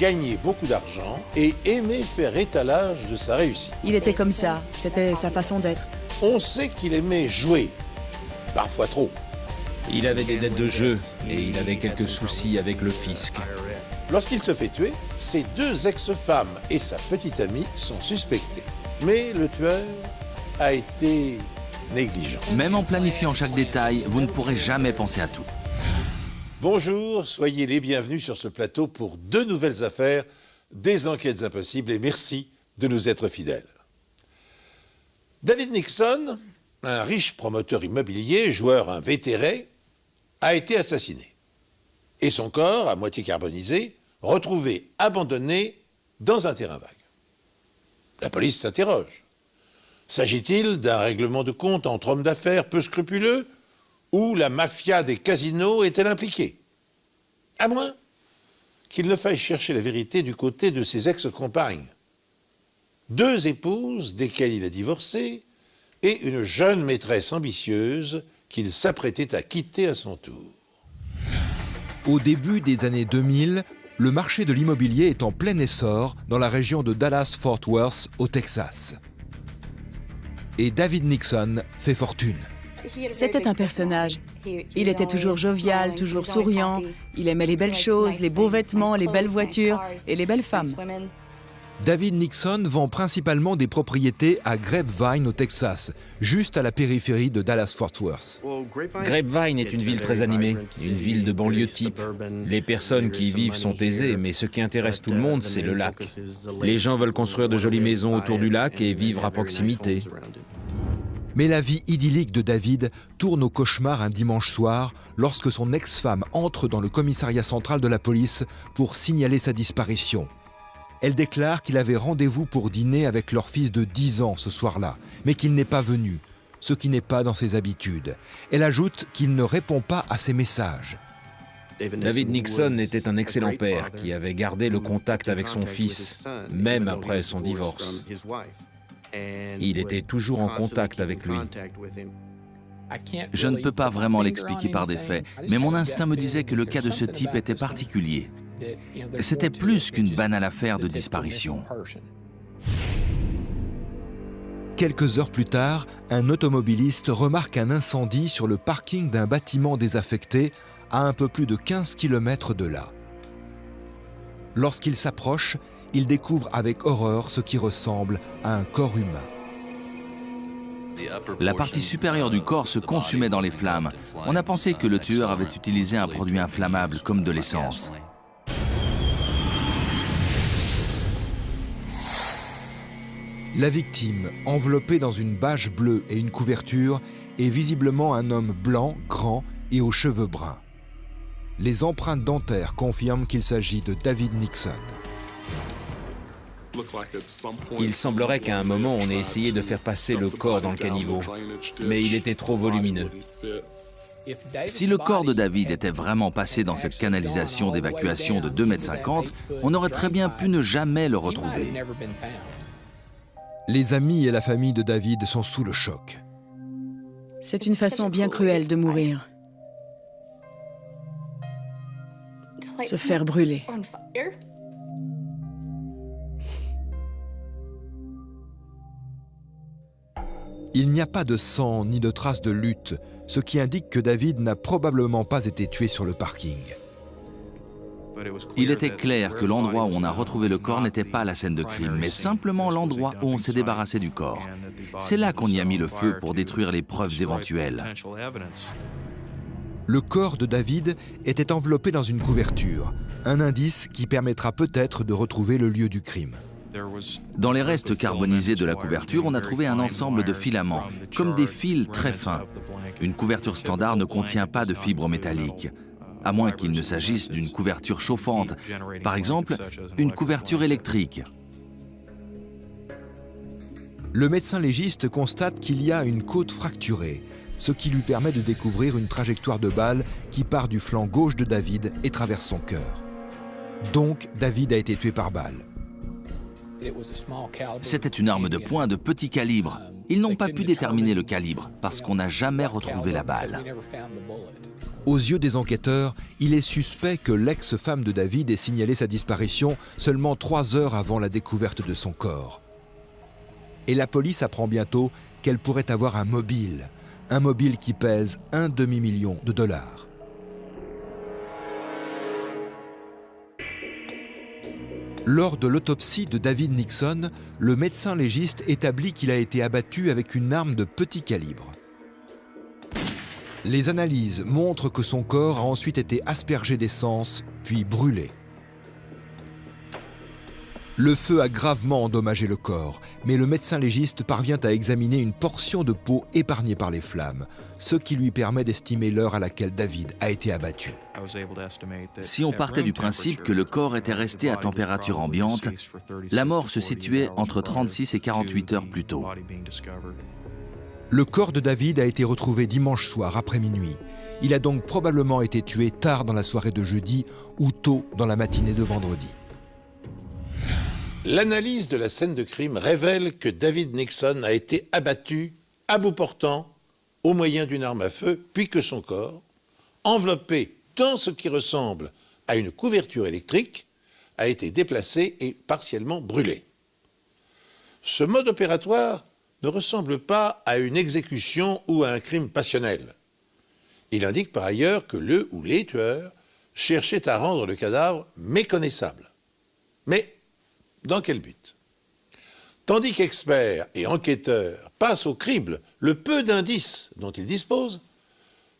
gagner beaucoup d'argent et aimait faire étalage de sa réussite. Il était comme ça, c'était sa façon d'être. On sait qu'il aimait jouer, parfois trop. Il avait des dettes de jeu et il avait quelques soucis avec le fisc. Lorsqu'il se fait tuer, ses 2 ex-femmes et sa petite amie sont suspectées. Mais le tueur a été négligent. Même en planifiant chaque détail, vous ne pourrez jamais penser à tout. Bonjour, soyez les bienvenus sur ce plateau pour 2 nouvelles affaires des enquêtes impossibles et merci de nous être fidèles. David Nixon, un riche promoteur immobilier, joueur invétéré, a été assassiné. Et son corps, à moitié carbonisé, retrouvé abandonné dans un terrain vague. La police s'interroge. S'agit-il d'un règlement de compte entre hommes d'affaires peu scrupuleux ou la mafia des casinos est-elle impliquée? À moins qu'il ne faille chercher la vérité du côté de ses ex-compagnes. 2 épouses desquelles il a divorcé et une jeune maîtresse ambitieuse qu'il s'apprêtait à quitter à son tour. Au début des années 2000, le marché de l'immobilier est en plein essor dans la région de Dallas-Fort Worth, au Texas. Et David Nixon fait fortune. C'était un personnage. Il était toujours jovial, toujours souriant. Il aimait les belles choses, les beaux vêtements, les belles voitures et les belles femmes. David Nixon vend principalement des propriétés à Grapevine, au Texas, juste à la périphérie de Dallas-Fort Worth. Grapevine est une ville très animée, une ville de banlieue type. Les personnes qui y vivent sont aisées, mais ce qui intéresse tout le monde, c'est le lac. Les gens veulent construire de jolies maisons autour du lac et vivre à proximité. Mais la vie idyllique de David tourne au cauchemar un dimanche soir lorsque son ex-femme entre dans le commissariat central de la police pour signaler sa disparition. Elle déclare qu'il avait rendez-vous pour dîner avec leur fils de 10 ans ce soir-là, mais qu'il n'est pas venu, ce qui n'est pas dans ses habitudes. Elle ajoute qu'il ne répond pas à ses messages. David Nixon était un excellent père qui avait gardé le contact avec son fils, même après son divorce. Il était toujours en contact avec lui. Je ne peux pas vraiment l'expliquer par des faits, mais mon instinct me disait que le cas de ce type était particulier. C'était plus qu'une banale affaire de disparition. Quelques heures plus tard, un automobiliste remarque un incendie sur le parking d'un bâtiment désaffecté à un peu plus de 15 km de là. Lorsqu'il s'approche, il découvre avec horreur ce qui ressemble à un corps humain. La partie supérieure du corps se consumait dans les flammes. On a pensé que le tueur avait utilisé un produit inflammable comme de l'essence. La victime, enveloppée dans une bâche bleue et une couverture, est visiblement un homme blanc, grand et aux cheveux bruns. Les empreintes dentaires confirment qu'il s'agit de David Nixon. Il semblerait qu'à un moment, on ait essayé de faire passer le corps dans le caniveau, mais il était trop volumineux. Si le corps de David était vraiment passé dans cette canalisation d'évacuation de 2,50 m, on aurait très bien pu ne jamais le retrouver. Les amis et la famille de David sont sous le choc. C'est une façon bien cruelle de mourir. Se faire brûler. Il n'y a pas de sang ni de traces de lutte, ce qui indique que David n'a probablement pas été tué sur le parking. Il était clair que l'endroit où on a retrouvé le corps n'était pas la scène de crime, mais simplement l'endroit où on s'est débarrassé du corps. C'est là qu'on y a mis le feu pour détruire les preuves éventuelles. Le corps de David était enveloppé dans une couverture, un indice qui permettra peut-être de retrouver le lieu du crime. Dans les restes carbonisés de la couverture, on a trouvé un ensemble de filaments, comme des fils très fins. Une couverture standard ne contient pas de fibres métalliques, à moins qu'il ne s'agisse d'une couverture chauffante, par exemple une couverture électrique. Le médecin légiste constate qu'il y a une côte fracturée, ce qui lui permet de découvrir une trajectoire de balle qui part du flanc gauche de David et traverse son cœur. Donc, David a été tué par balle. C'était une arme de poing de petit calibre. Ils n'ont pas pu déterminer le calibre parce qu'on n'a jamais retrouvé la balle. Aux yeux des enquêteurs, il est suspect que l'ex-femme de David ait signalé sa disparition seulement 3 heures avant la découverte de son corps. Et la police apprend bientôt qu'elle pourrait avoir un mobile qui pèse $1,5 million. Lors de l'autopsie de David Nixon, le médecin légiste établit qu'il a été abattu avec une arme de petit calibre. Les analyses montrent que son corps a ensuite été aspergé d'essence, puis brûlé. Le feu a gravement endommagé le corps, mais le médecin légiste parvient à examiner une portion de peau épargnée par les flammes, ce qui lui permet d'estimer l'heure à laquelle David a été abattu. Si on partait du principe que le corps était resté à température ambiante, la mort se situait entre 36 et 48 heures plus tôt. Le corps de David a été retrouvé dimanche soir après minuit. Il a donc probablement été tué tard dans la soirée de jeudi ou tôt dans la matinée de vendredi. L'analyse de la scène de crime révèle que David Nixon a été abattu à bout portant au moyen d'une arme à feu, puis que son corps, enveloppé dans ce qui ressemble à une couverture électrique, a été déplacé et partiellement brûlé. Ce mode opératoire ne ressemble pas à une exécution ou à un crime passionnel. Il indique par ailleurs que le ou les tueurs cherchaient à rendre le cadavre méconnaissable. Mais dans quel but? Tandis qu'experts et enquêteurs passent au crible le peu d'indices dont ils disposent,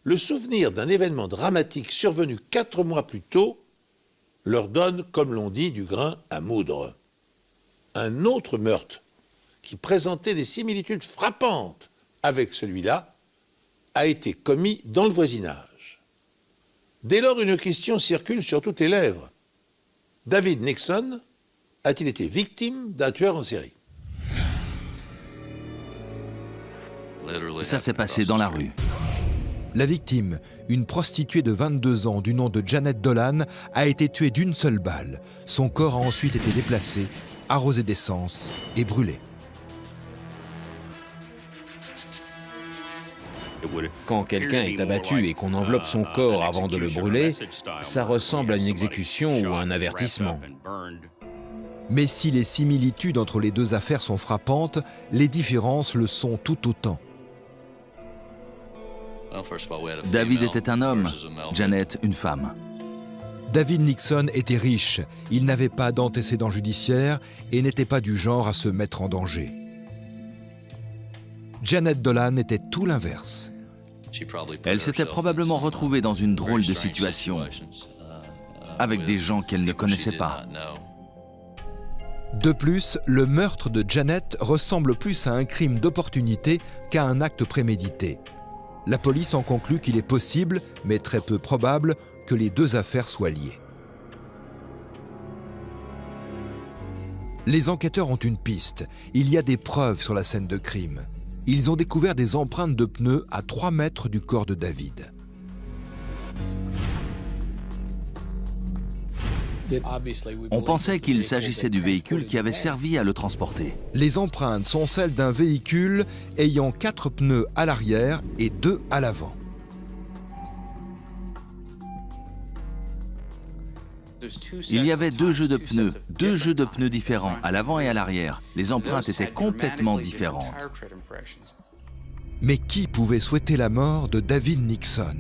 le souvenir d'un événement dramatique survenu 4 mois plus tôt leur donne, comme l'on dit, du grain à moudre. Un autre meurtre qui présentait des similitudes frappantes avec celui-là a été commis dans le voisinage. Dès lors, une question circule sur toutes les lèvres. David Nixon a-t-il été victime d'un tueur en série? Ça s'est passé dans la rue. La victime, une prostituée de 22 ans du nom de Janet Dolan, a été tuée d'une seule balle. Son corps a ensuite été déplacé, arrosé d'essence et brûlé. Quand quelqu'un est abattu et qu'on enveloppe son corps avant de le brûler, ça ressemble à une exécution ou à un avertissement. Mais si les similitudes entre les deux affaires sont frappantes, les différences le sont tout autant. David était un homme, Janet une femme. David Nixon était riche, il n'avait pas d'antécédents judiciaires et n'était pas du genre à se mettre en danger. Janet Dolan était tout l'inverse. Elle s'était probablement retrouvée dans une drôle de situation, avec des gens qu'elle ne connaissait pas. De plus, le meurtre de Janet ressemble plus à un crime d'opportunité qu'à un acte prémédité. La police en conclut qu'il est possible, mais très peu probable, que les deux affaires soient liées. Les enquêteurs ont une piste. Il y a des preuves sur la scène de crime. Ils ont découvert des empreintes de pneus à 3 mètres du corps de David. On pensait qu'il s'agissait du véhicule qui avait servi à le transporter. Les empreintes sont celles d'un véhicule ayant 4 pneus à l'arrière et 2 à l'avant. Il y avait 2 jeux de pneus différents à l'avant et à l'arrière. Les empreintes étaient complètement différentes. Mais qui pouvait souhaiter la mort de David Nixon?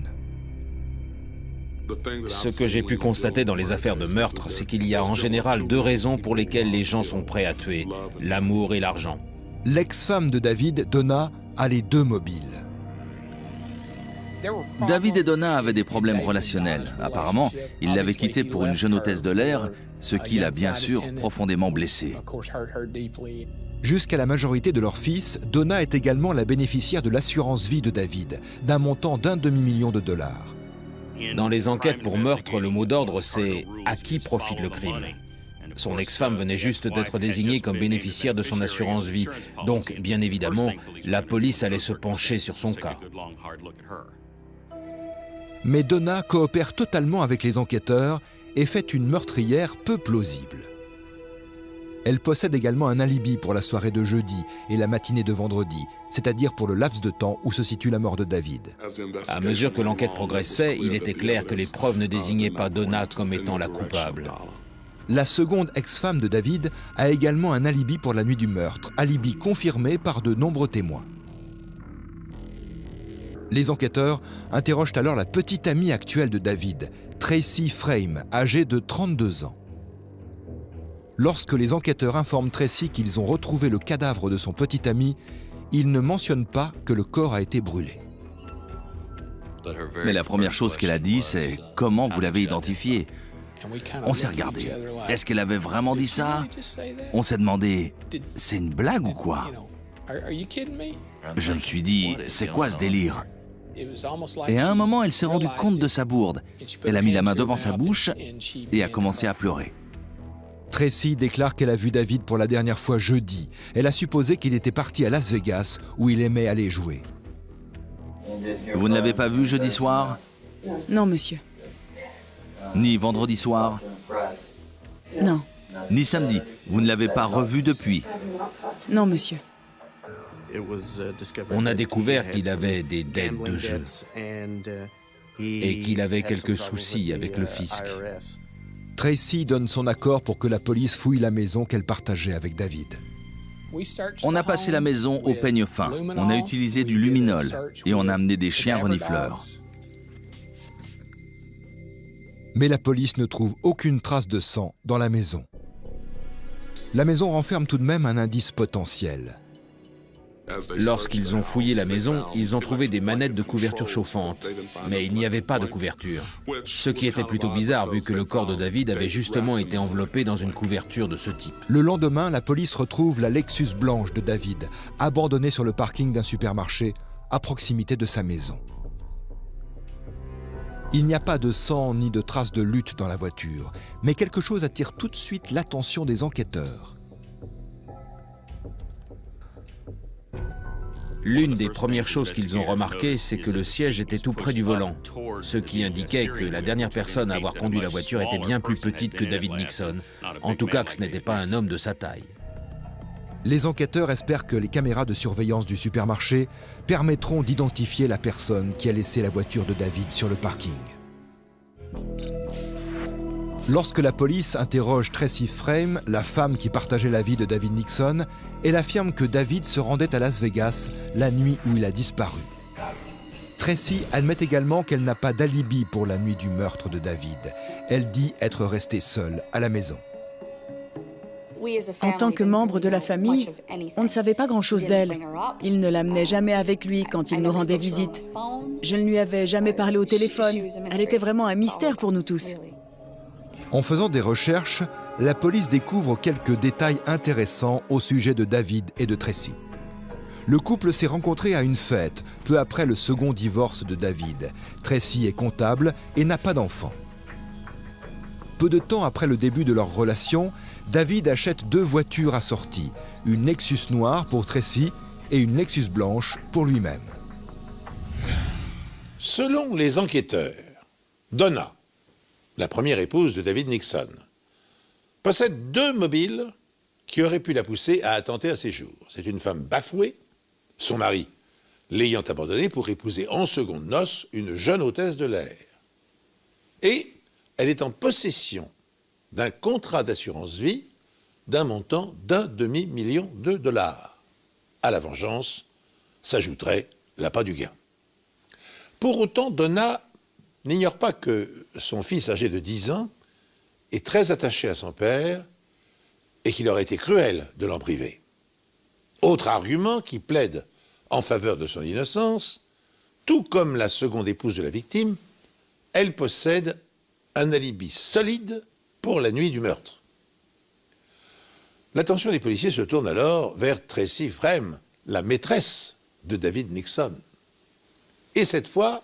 Ce que j'ai pu constater dans les affaires de meurtre, c'est qu'il y a en général 2 raisons pour lesquelles les gens sont prêts à tuer, l'amour et l'argent. L'ex-femme de David, Donna, a les 2 mobiles. David et Donna avaient des problèmes relationnels. Apparemment, il l'avait quittée pour une jeune hôtesse de l'air, ce qui l'a bien sûr profondément blessée. Jusqu'à la majorité de leur fils, Donna est également la bénéficiaire de l'assurance vie de David, d'un montant d'1,5 million de dollars. Dans les enquêtes pour meurtre, le mot d'ordre c'est « à qui profite le crime ». Son ex-femme venait juste d'être désignée comme bénéficiaire de son assurance vie. Donc, bien évidemment, la police allait se pencher sur son cas. Mais Donna coopère totalement avec les enquêteurs et fait une meurtrière peu plausible. Elle possède également un alibi pour la soirée de jeudi et la matinée de vendredi, c'est-à-dire pour le laps de temps où se situe la mort de David. À mesure que l'enquête progressait, il était clair que les preuves ne désignaient pas Donna comme étant la coupable. La seconde ex-femme de David a également un alibi pour la nuit du meurtre, alibi confirmé par de nombreux témoins. Les enquêteurs interrogent alors la petite amie actuelle de David, Tracy Frame, âgée de 32 ans. Lorsque les enquêteurs informent Tracy qu'ils ont retrouvé le cadavre de son petit ami, ils ne mentionnent pas que le corps a été brûlé. Mais la première chose qu'elle a dit, c'est « Comment vous l'avez identifié ?» On s'est regardé. Est-ce qu'elle avait vraiment dit ça? On s'est demandé « C'est une blague ou quoi ?» Je me suis dit « C'est quoi ce délire ?» Et à un moment, elle s'est rendue compte de sa bourde. Elle a mis la main devant sa bouche et a commencé à pleurer. Tracy déclare qu'elle a vu David pour la dernière fois jeudi. Elle a supposé qu'il était parti à Las Vegas, où il aimait aller jouer. Vous ne l'avez pas vu jeudi soir? Non, monsieur. Ni vendredi soir? Non. Ni samedi? Vous ne l'avez pas revu depuis? Non, monsieur. On a découvert qu'il avait des dettes de jeu et qu'il avait quelques soucis avec le fisc. Tracy donne son accord pour que la police fouille la maison qu'elle partageait avec David. On a passé la maison au peigne fin. On a utilisé du luminol et on a amené des chiens renifleurs. Mais la police ne trouve aucune trace de sang dans la maison. La maison renferme tout de même un indice potentiel. Lorsqu'ils ont fouillé la maison, ils ont trouvé des manettes de couverture chauffantes, mais il n'y avait pas de couverture. Ce qui était plutôt bizarre vu que le corps de David avait justement été enveloppé dans une couverture de ce type. Le lendemain, la police retrouve la Lexus blanche de David, abandonnée sur le parking d'un supermarché à proximité de sa maison. Il n'y a pas de sang ni de traces de lutte dans la voiture, mais quelque chose attire tout de suite l'attention des enquêteurs. L'une des premières choses qu'ils ont remarquées, c'est que le siège était tout près du volant, ce qui indiquait que la dernière personne à avoir conduit la voiture était bien plus petite que David Nixon, en tout cas que ce n'était pas un homme de sa taille. Les enquêteurs espèrent que les caméras de surveillance du supermarché permettront d'identifier la personne qui a laissé la voiture de David sur le parking. Lorsque la police interroge Tracy Frame, la femme qui partageait la vie de David Nixon, elle affirme que David se rendait à Las Vegas la nuit où il a disparu. Tracy admet également qu'elle n'a pas d'alibi pour la nuit du meurtre de David. Elle dit être restée seule à la maison. En tant que membre de la famille, on ne savait pas grand-chose d'elle. Il ne l'amenait jamais avec lui quand il nous rendait visite. Je ne lui avais jamais parlé au téléphone. Elle était vraiment un mystère pour nous tous. En faisant des recherches, la police découvre quelques détails intéressants au sujet de David et de Tracy. Le couple s'est rencontré à une fête, peu après le second divorce de David. Tracy est comptable et n'a pas d'enfant. Peu de temps après le début de leur relation, David achète 2 voitures assorties, une Lexus noire pour Tracy et une Lexus blanche pour lui-même. Selon les enquêteurs, Donna, la première épouse de David Nixon, possède 2 mobiles qui auraient pu la pousser à attenter à ses jours. C'est une femme bafouée, son mari l'ayant abandonnée pour épouser en secondes noces une jeune hôtesse de l'air. Et elle est en possession d'un contrat d'assurance vie d'un montant d'1 demi-million de dollars. À la vengeance s'ajouterait l'appât du gain. Pour autant, Donna n'ignore pas que son fils âgé de 10 ans est très attaché à son père et qu'il aurait été cruel de l'en priver. Autre argument qui plaide en faveur de son innocence, tout comme la seconde épouse de la victime, elle possède un alibi solide pour la nuit du meurtre. L'attention des policiers se tourne alors vers Tracy Frame, la maîtresse de David Nixon. Et cette fois,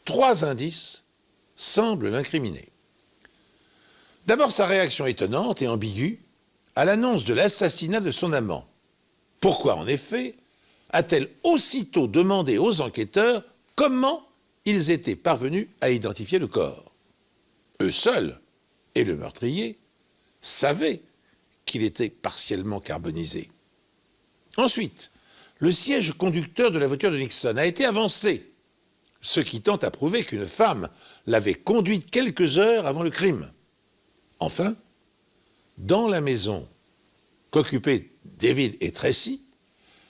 3 indices semblent l'incriminer. D'abord, sa réaction étonnante et ambiguë à l'annonce de l'assassinat de son amant. Pourquoi, en effet, a-t-elle aussitôt demandé aux enquêteurs comment ils étaient parvenus à identifier le corps? Eux seuls, et le meurtrier, savaient qu'il était partiellement carbonisé. Ensuite, le siège conducteur de la voiture de Nixon a été avancé, ce qui tend à prouver qu'une femme l'avait conduite quelques heures avant le crime. Enfin, dans la maison qu'occupaient David et Tracy,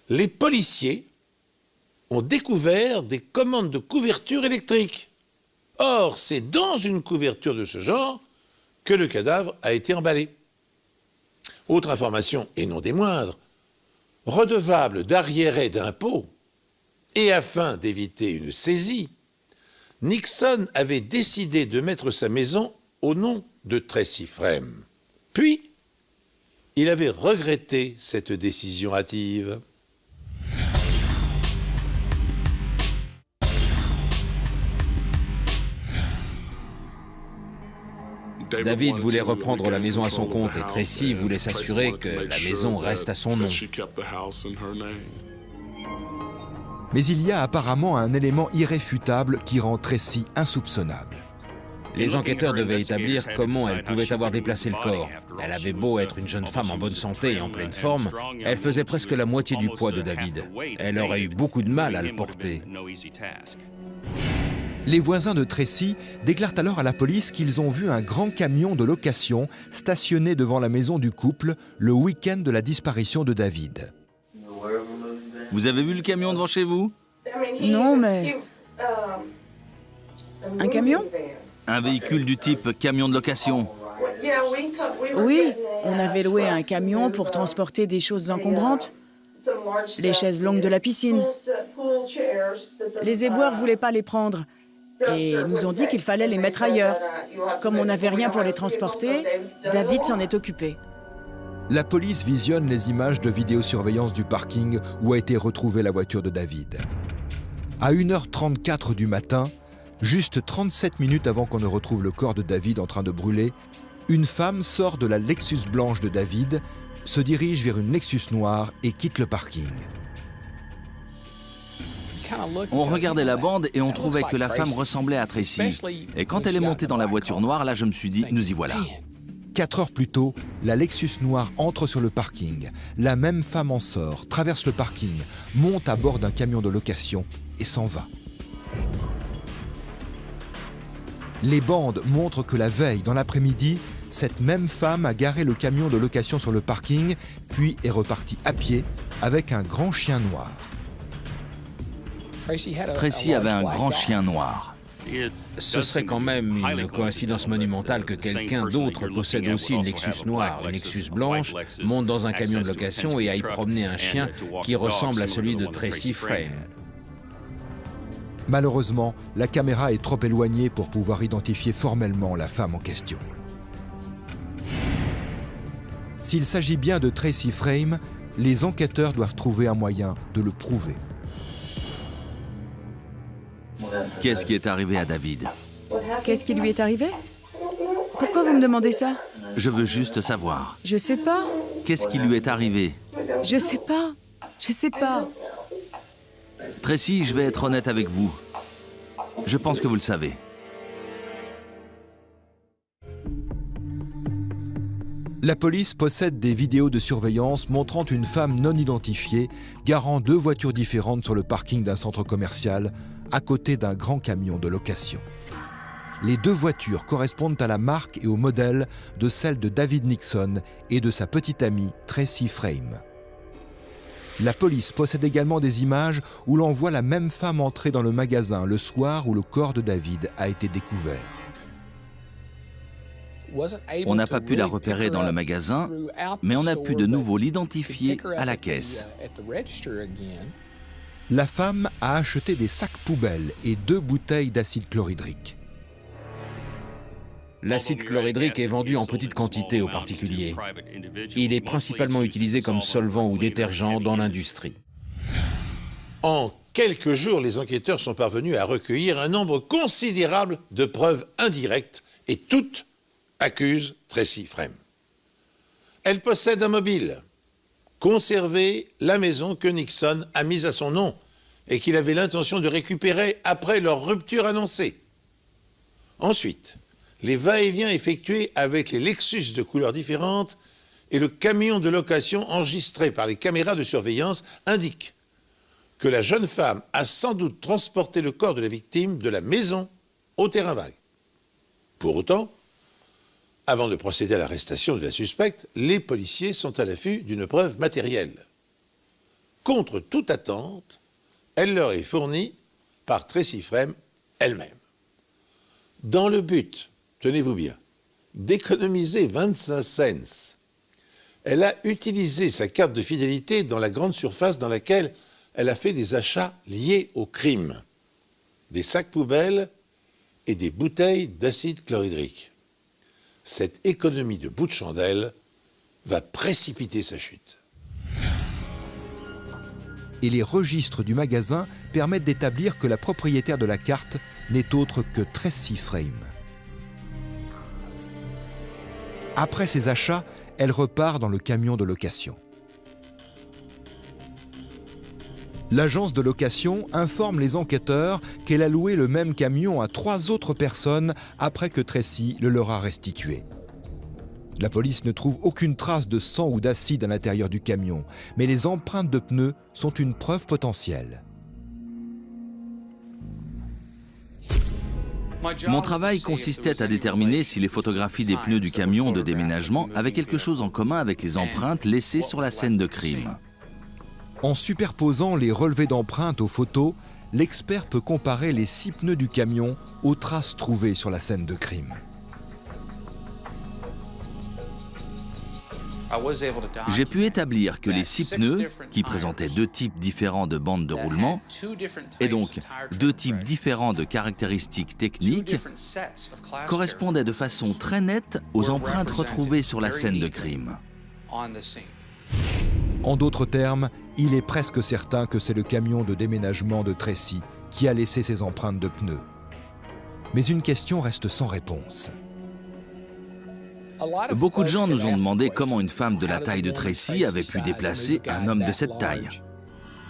les policiers ont découvert des commandes de couverture électrique. Or, c'est dans une couverture de ce genre que le cadavre a été emballé. Autre information, et non des moindres, redevable d'arriérés d'impôts, et afin d'éviter une saisie, Nixon avait décidé de mettre sa maison au nom de Tracy Frame. Puis, il avait regretté cette décision hâtive. David voulait reprendre la maison à son compte et Tracy voulait s'assurer que la maison reste à son nom. Mais il y a apparemment un élément irréfutable qui rend Tracy insoupçonnable. Les enquêteurs devaient établir comment elle pouvait avoir déplacé le corps. Elle avait beau être une jeune femme en bonne santé et en pleine forme, elle faisait presque la moitié du poids de David. Elle aurait eu beaucoup de mal à le porter. Les voisins de Tracy déclarent alors à la police qu'ils ont vu un grand camion de location stationné devant la maison du couple le week-end de la disparition de David. Vous avez vu le camion devant chez vous? Non, mais... Un camion? Un véhicule du type camion de location. Oui, on avait loué un camion pour transporter des choses encombrantes. Les chaises longues de la piscine. Les éboueurs ne voulaient pas les prendre et nous ont dit qu'il fallait les mettre ailleurs. Comme on n'avait rien pour les transporter, David s'en est occupé. La police visionne les images de vidéosurveillance du parking où a été retrouvée la voiture de David. À 1h34 du matin, juste 37 minutes avant qu'on ne retrouve le corps de David en train de brûler, une femme sort de la Lexus blanche de David, se dirige vers une Lexus noire et quitte le parking. On regardait la bande et on trouvait que la femme ressemblait à Tracy. Et quand elle est montée dans la voiture noire, là je me suis dit, nous y voilà. 4 heures plus tôt, la Lexus noire entre sur le parking. La même femme en sort, traverse le parking, monte à bord d'un camion de location et s'en va. Les bandes montrent que la veille, dans l'après-midi, cette même femme a garé le camion de location sur le parking, puis est repartie à pied avec un grand chien noir. Tracy avait un grand chien noir. Ce serait quand même une coïncidence monumentale que quelqu'un d'autre possède aussi une Lexus noire, une Lexus blanche, monte dans un camion de location et aille promener un chien qui ressemble à celui de Tracy Frame. Malheureusement, la caméra est trop éloignée pour pouvoir identifier formellement la femme en question. S'il s'agit bien de Tracy Frame, les enquêteurs doivent trouver un moyen de le prouver. Qu'est-ce qui est arrivé à David? Qu'est-ce qui lui est arrivé? Pourquoi vous me demandez ça? Je veux juste savoir. Je sais pas. Qu'est-ce qui lui est arrivé? Je sais pas. Je sais pas. Tracy, je vais être honnête avec vous. Je pense que vous le savez. La police possède des vidéos de surveillance montrant une femme non identifiée garant 2 voitures différentes sur le parking d'un centre commercial à côté d'un grand camion de location. Les 2 voitures correspondent à la marque et au modèle de celle de David Nixon et de sa petite amie Tracy Frame. La police possède également des images où l'on voit la même femme entrer dans le magasin le soir où le corps de David a été découvert. On n'a pas pu la repérer dans le magasin, mais on a pu de nouveau l'identifier à la caisse. La femme a acheté des sacs poubelles et 2 bouteilles d'acide chlorhydrique. L'acide chlorhydrique est vendu en petite quantité aux particuliers. Il est principalement utilisé comme solvant ou détergent dans l'industrie. En quelques jours, les enquêteurs sont parvenus à recueillir un nombre considérable de preuves indirectes et toutes accusent Tracy Frame. Elle possède un mobile, conservé la maison que Nixon a mise à son nom et qu'il avait l'intention de récupérer après leur rupture annoncée. Ensuite, les va-et-vient effectués avec les Lexus de couleurs différentes et le camion de location enregistré par les caméras de surveillance indique que la jeune femme a sans doute transporté le corps de la victime de la maison au terrain vague. Pour autant, avant de procéder à l'arrestation de la suspecte, les policiers sont à l'affût d'une preuve matérielle. Contre toute attente, elle leur est fournie par Tracy Frame elle-même. Dans le but, tenez-vous bien, d'économiser 25 cents, elle a utilisé sa carte de fidélité dans la grande surface dans laquelle elle a fait des achats liés au crime, des sacs poubelles et des bouteilles d'acide chlorhydrique. Cette économie de bout de chandelle va précipiter sa chute. Et les registres du magasin permettent d'établir que la propriétaire de la carte n'est autre que Tracy Frame. Après ses achats, elle repart dans le camion de location. L'agence de location informe les enquêteurs qu'elle a loué le même camion à 3 autres personnes après que Tracy le leur a restitué. La police ne trouve aucune trace de sang ou d'acide à l'intérieur du camion, mais les empreintes de pneus sont une preuve potentielle. Mon travail consistait à déterminer si les photographies des pneus du camion de déménagement avaient quelque chose en commun avec les empreintes laissées sur la scène de crime. En superposant les relevés d'empreintes aux photos, l'expert peut comparer les 6 pneus du camion aux traces trouvées sur la scène de crime. J'ai pu établir que les 6 pneus, qui présentaient 2 types différents de bandes de roulement, et donc 2 types différents de caractéristiques techniques, correspondaient de façon très nette aux empreintes retrouvées sur la scène de crime. En d'autres termes, il est presque certain que c'est le camion de déménagement de Tracy qui a laissé ses empreintes de pneus. Mais une question reste sans réponse. Beaucoup de gens nous ont demandé comment une femme de la taille de Tracy avait pu déplacer un homme de cette taille.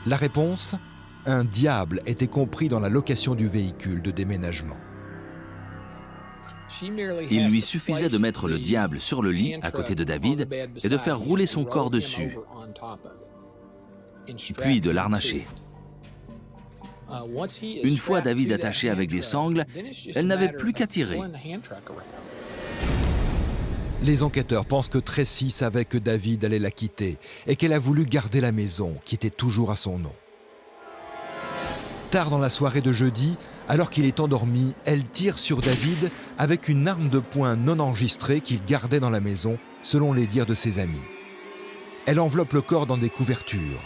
La réponse ? Un diable était compris dans la location du véhicule de déménagement. Il lui suffisait de mettre le diable sur le lit à côté de David et de faire rouler son corps dessus, puis de l'harnacher. Une fois David attaché avec des sangles, elle n'avait plus qu'à tirer. Les enquêteurs pensent que Tracy savait que David allait la quitter et qu'elle a voulu garder la maison, qui était toujours à son nom. Tard dans la soirée de jeudi, alors qu'il est endormi, elle tire sur David avec une arme de poing non enregistrée qu'il gardait dans la maison, selon les dires de ses amis. Elle enveloppe le corps dans des couvertures.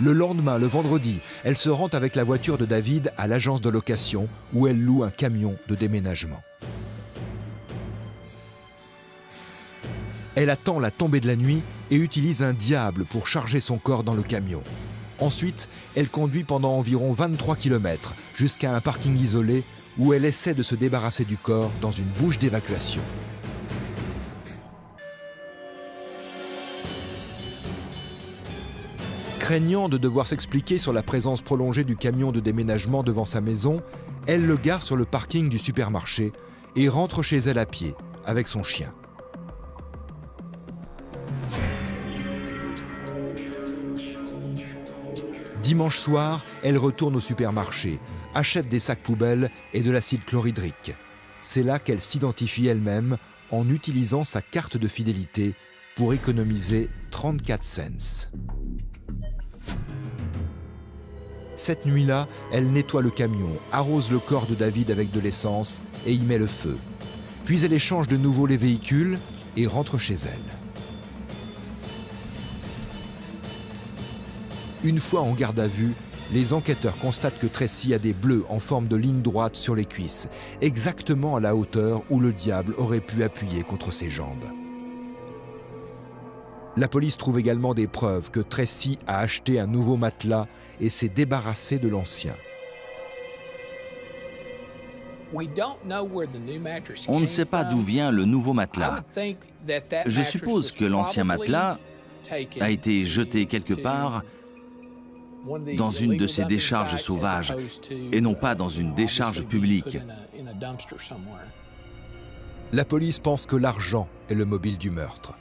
Le lendemain, le vendredi, elle se rend avec la voiture de David à l'agence de location où elle loue un camion de déménagement. Elle attend la tombée de la nuit et utilise un diable pour charger son corps dans le camion. Ensuite, elle conduit pendant environ 23 km jusqu'à un parking isolé où elle essaie de se débarrasser du corps dans une bouche d'évacuation. Craignant de devoir s'expliquer sur la présence prolongée du camion de déménagement devant sa maison, elle le gare sur le parking du supermarché et rentre chez elle à pied avec son chien. Dimanche soir, elle retourne au supermarché, achète des sacs poubelles et de l'acide chlorhydrique. C'est là qu'elle s'identifie elle-même en utilisant sa carte de fidélité pour économiser 34 cents. Cette nuit-là, elle nettoie le camion, arrose le corps de David avec de l'essence et y met le feu. Puis elle échange de nouveau les véhicules et rentre chez elle. Une fois en garde à vue, les enquêteurs constatent que Tracy a des bleus en forme de ligne droite sur les cuisses, exactement à la hauteur où le diable aurait pu appuyer contre ses jambes. La police trouve également des preuves que Tracy a acheté un nouveau matelas et s'est débarrassée de l'ancien. On ne sait pas d'où vient le nouveau matelas. Je suppose que l'ancien matelas a été jeté quelque part dans une de ces décharges sauvages et non pas dans une décharge publique. La police pense que l'argent est le mobile du meurtre.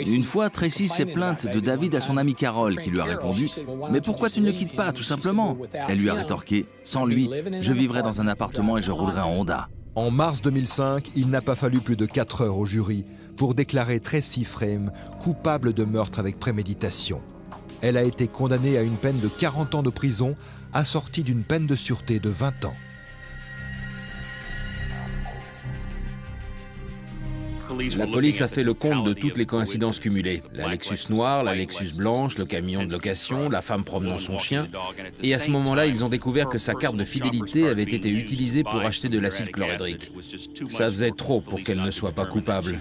Une fois, Tracy s'est plainte de David à son amie Carol, qui lui a répondu « Mais pourquoi tu ne le quittes pas, tout simplement ?» Elle lui a rétorqué « Sans lui, je vivrai dans un appartement et je roulerai en Honda. » En mars 2005, il n'a pas fallu plus de 4 heures au jury pour déclarer Tracy Frame coupable de meurtre avec préméditation. Elle a été condamnée à une peine de 40 ans de prison, assortie d'une peine de sûreté de 20 ans. La police a fait le compte de toutes les coïncidences cumulées. La Lexus noire, la Lexus blanche, le camion de location, la femme promenant son chien. Et à ce moment-là, ils ont découvert que sa carte de fidélité avait été utilisée pour acheter de l'acide chlorhydrique. Ça faisait trop pour qu'elle ne soit pas coupable.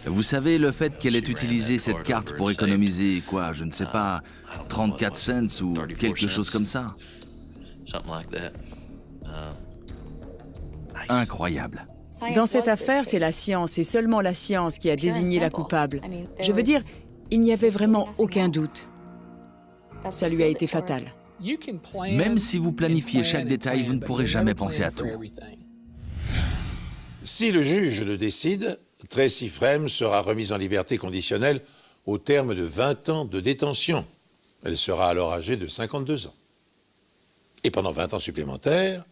Vous savez, le fait qu'elle ait utilisé cette carte pour économiser, quoi, je ne sais pas, 34 cents ou quelque chose comme ça. Incroyable. Dans cette affaire, c'est la science et seulement la science qui a désigné la coupable. Je veux dire, il n'y avait vraiment aucun doute. Ça lui a été fatal. Même si vous planifiez chaque détail, vous ne pourrez jamais penser à tout. Si le juge le décide, Tracy Frame sera remise en liberté conditionnelle au terme de 20 ans de détention. Elle sera alors âgée de 52 ans. Et pendant 20 ans supplémentaires,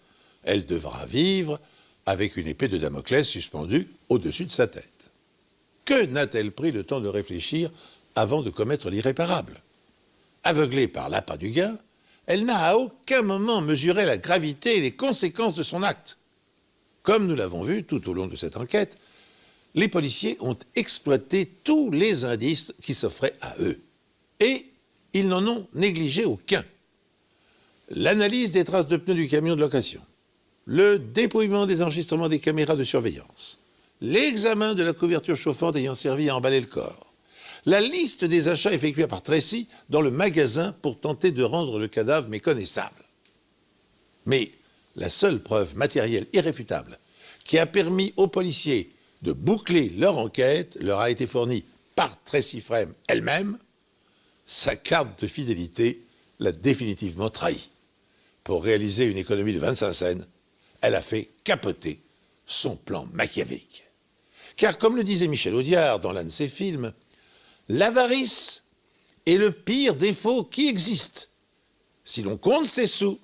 elle devra vivre avec une épée de Damoclès suspendue au-dessus de sa tête. Que n'a-t-elle pris le temps de réfléchir avant de commettre l'irréparable? Aveuglée par l'appât du gain, elle n'a à aucun moment mesuré la gravité et les conséquences de son acte. Comme nous l'avons vu tout au long de cette enquête, les policiers ont exploité tous les indices qui s'offraient à eux. Et ils n'en ont négligé aucun. L'analyse des traces de pneus du camion de location, le dépouillement des enregistrements des caméras de surveillance, l'examen de la couverture chauffante ayant servi à emballer le corps, la liste des achats effectués par Tracy dans le magasin pour tenter de rendre le cadavre méconnaissable. Mais la seule preuve matérielle irréfutable qui a permis aux policiers de boucler leur enquête leur a été fournie par Tracy Frame elle-même. Sa carte de fidélité l'a définitivement trahi. Pour réaliser une économie de 25 cents, elle a fait capoter son plan machiavélique. Car comme le disait Michel Audiard dans l'un de ses films, l'avarice est le pire défaut qui existe. Si l'on compte ses sous,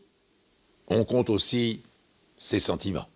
on compte aussi ses sentiments.